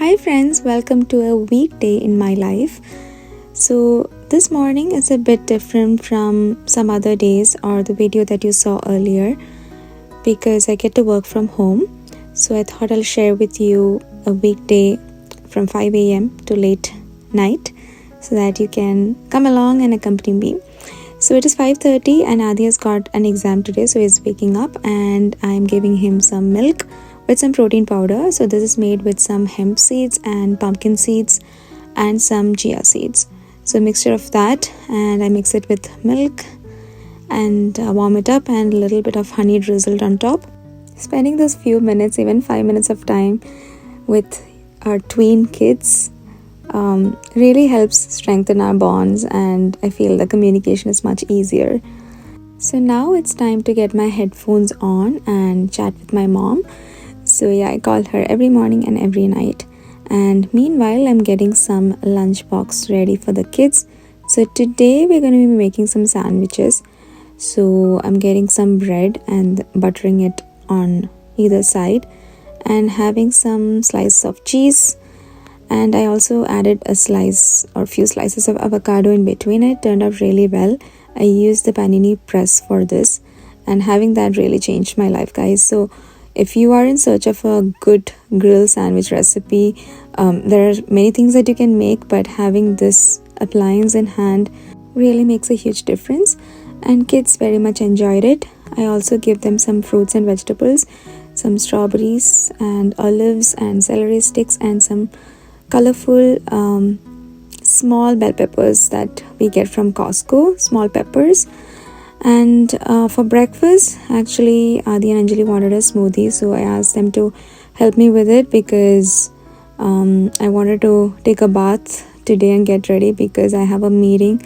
Hi friends, welcome to a weekday in my life. So this morning is a bit different from some other days or the video that you saw earlier because I get to work from home. So I thought I'll share with you a weekday from 5 a.m. to late night so that you can come along and accompany me. So it is 5:30 and Adi has got an exam today, so he's waking up and I'm giving him some milk with some protein powder. So this is made with some hemp seeds and pumpkin seeds and some chia seeds. So a mixture of that, and I mix it with milk and warm it up and a little bit of honey drizzled on top. Spending those few minutes, even 5 minutes of time with our tween kids really helps strengthen our bonds, and I feel the communication is much easier. So now it's time to get my headphones on and chat with my mom. So I call her every morning and every night. And meanwhile, I'm getting some lunchbox ready for the kids. So today we're going to be making some sandwiches. So I'm getting some bread and buttering it on either side and having some slices of cheese. And I also added a slice or few slices of avocado in between. It turned out really well. I used the panini press for this, and having that really changed my life, guys. So if you are in search of a good grill sandwich recipe, there are many things that you can make, but having this appliance in hand really makes a huge difference, and kids very much enjoyed it. I also give them some fruits and vegetables, some strawberries and olives and celery sticks and some colorful small bell peppers that we get from Costco, small peppers. And for breakfast, actually Adi and Anjali wanted a smoothie, so I asked them to help me with it because I wanted to take a bath today and get ready because I have a meeting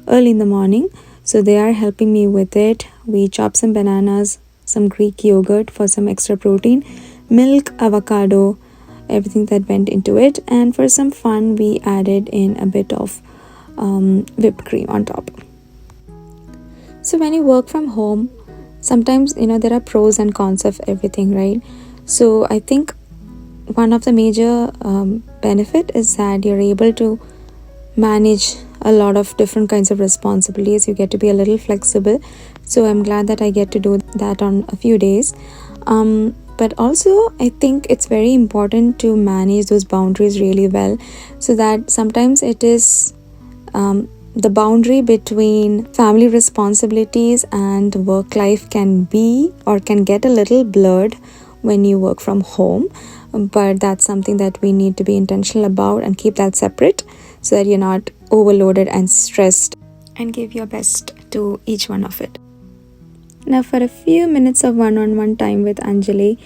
early in the morning. So they are helping me with it. We chopped some bananas, some Greek yogurt for some extra protein, milk, avocado, everything that went into it, and for some fun we added in a bit of whipped cream on top. So when you work from home, sometimes there are pros and cons of everything, right? So I think one of the major benefit is that you're able to manage a lot of different kinds of responsibilities. You get to be a little flexible, so I'm glad that I get to do that on a few days. But also I think it's very important to manage those boundaries really well, so that sometimes it is the boundary between family responsibilities and work life can be or can get a little blurred when you work from home. But that's something that we need to be intentional about and keep that separate so that you're not overloaded and stressed, and give your best to each one of it. Now for a few minutes of one-on-one time with Anjali,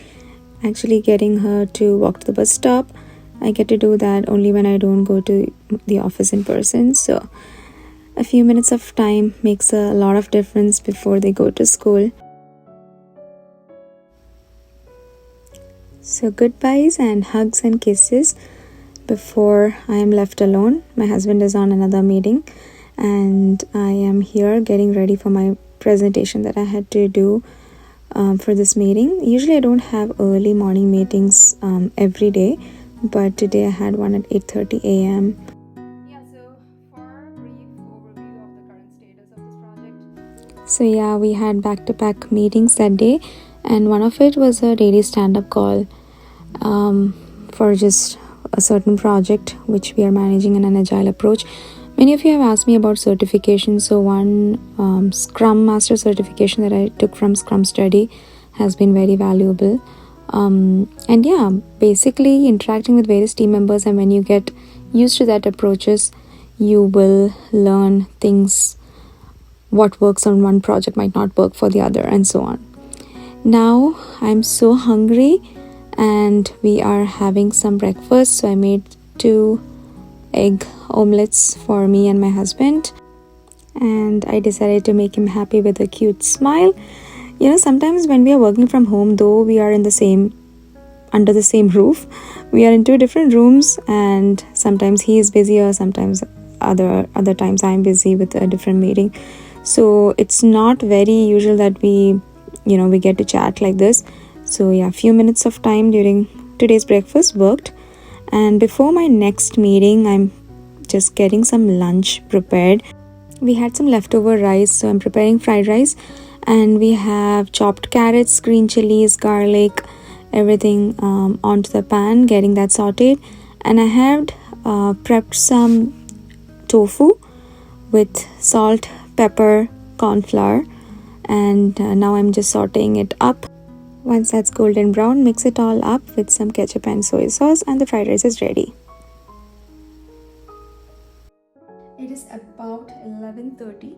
actually getting her to walk to the bus stop. I get to do that only when I don't go to the office in person. So a few minutes of time makes a lot of difference before they go to school. So goodbyes and hugs and kisses before I am left alone. My husband is on another meeting and I am here getting ready for my presentation that I had to do for this meeting. Usually I don't have early morning meetings every day, but today I had one at 8:30 a.m. So for a brief overview of the current status of this project. So we had back-to-back meetings that day, and one of it was a daily stand-up call for just a certain project which we are managing in an agile approach. Many of you have asked me about certification. So one Scrum Master certification that I took from Scrum Study has been very valuable. And basically interacting with various team members, and when you get used to that approaches, you will learn things. What works on one project might not work for the other, and so on. Now I'm so hungry and we are having some breakfast. So I made 2 egg omelets for me and my husband, and I decided to make him happy with a cute smile. Sometimes when we are working from home, though we are under the same roof, we are in 2 different rooms, and sometimes he is busy or sometimes other times I'm busy with a different meeting. So it's not very usual that we get to chat like this. So a few minutes of time during today's breakfast worked, And before my next meeting, I'm just getting some lunch prepared. We had some leftover rice, so I'm preparing fried rice. And we have chopped carrots, green chilies, garlic, everything onto the pan, getting that sauteed. And I had prepped some tofu with salt, pepper, corn flour, and now I'm just sauteing it up. Once that's golden brown, mix it all up with some ketchup and soy sauce, and the fried rice is ready. It is about 11:30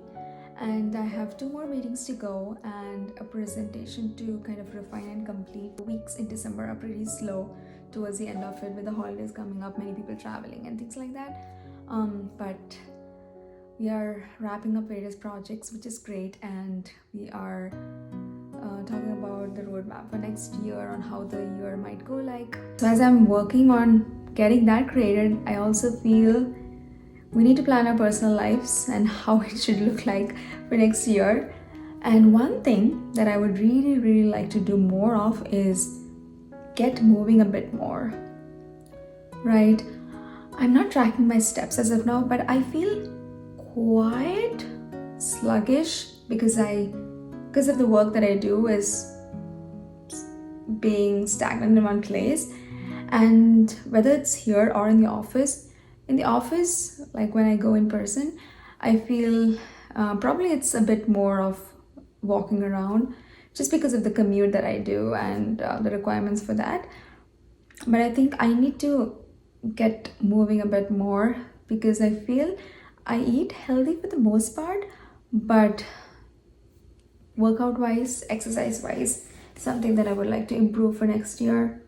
and I have 2 more meetings to go and a presentation to kind of refine and complete. Weeks in December are pretty slow towards the end of it, with the holidays coming up, many people traveling and things like that. But we are wrapping up various projects, which is great, and we are talking about the roadmap for next year, on how the year might go like. So as I'm working on getting that created, I also feel we need to plan our personal lives and how it should look like for next year. And one thing that I would really like to do more of is get moving a bit more, right? I'm not tracking my steps as of now, but I feel quite sluggish because of the work that I do is being stagnant in one place. And whether it's here or in the office, like when I go in person, I feel probably it's a bit more of walking around just because of the commute that I do and the requirements for that. But I think I need to get moving a bit more because I feel I eat healthy for the most part, but workout wise, exercise wise, something that I would like to improve for next year.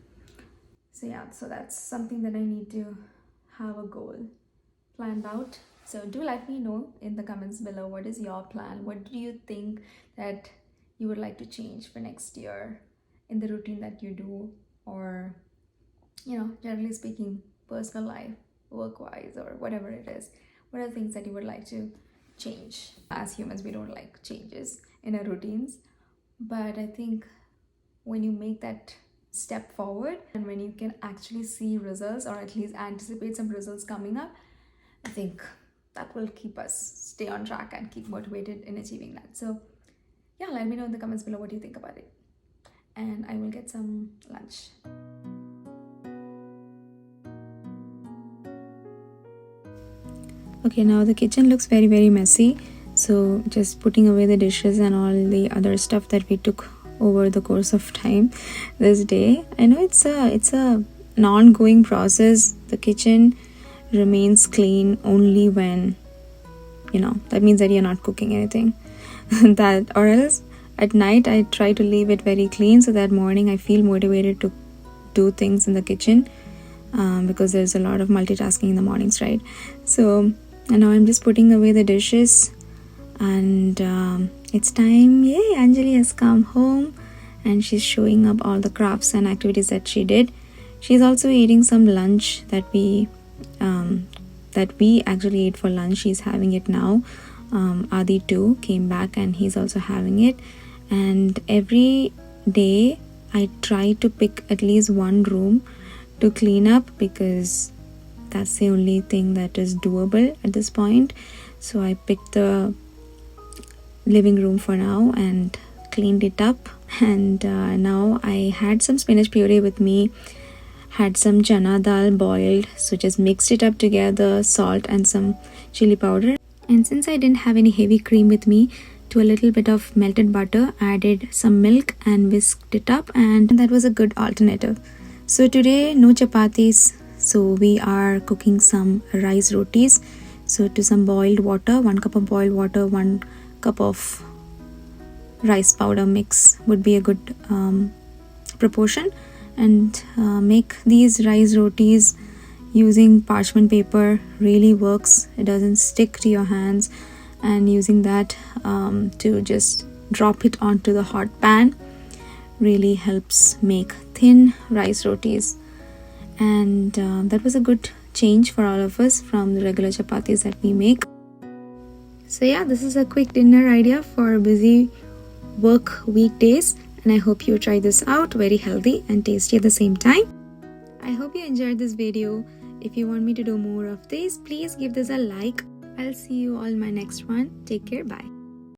So yeah, so that's something that I need to have a goal planned out. So do let me know in the comments below, what is your plan? What do you think that you would like to change for next year in the routine that you do, or generally speaking, personal life, work wise, or whatever it is. What are the things that you would like to change? As humans, we don't like changes in our routines, but I think when you make that step forward and when you can actually see results, or at least anticipate some results coming up, I think that will keep us stay on track and keep motivated in achieving that. So yeah, let me know in the comments below what you think about it, and I will get some lunch. Okay, now the kitchen looks very messy, so just putting away the dishes and all the other stuff that we took over the course of time this day. I know it's an ongoing process. The kitchen remains clean only when that means that you're not cooking anything that, or else at night I try to leave it very clean so that morning I feel motivated to do things in the kitchen, because there's a lot of multitasking in the mornings, right? So and now I'm just putting away the dishes, and it's time. Yay, Anjali has come home and she's showing up all the crafts and activities that she did. She's also eating some lunch that we actually ate for lunch. She's having it now. Adi too came back and he's also having it. And every day I try to pick at least one room to clean up, because that's the only thing that is doable at this point. So I picked the living room for now and cleaned it up. And now I had some spinach puree with me, had some chana dal boiled, so just mixed it up together, salt and some chili powder. And since I didn't have any heavy cream with me, to a little bit of melted butter, added some milk and whisked it up, and that was a good alternative. So today no chapatis, so we are cooking some rice rotis. So to some boiled water, 1 cup of boiled water, 1 cup of rice powder mix would be a good proportion. And make these rice rotis using parchment paper really works. It doesn't stick to your hands, and using that to just drop it onto the hot pan really helps make thin rice rotis. And that was a good change for all of us from the regular chapatis that we make. So yeah, this is a quick dinner idea for busy work weekdays, and I hope you try this out. Very healthy and tasty at the same time. I hope you enjoyed this video. If you want me to do more of this, please give this a like. I'll see you all in my next one. Take care. Bye.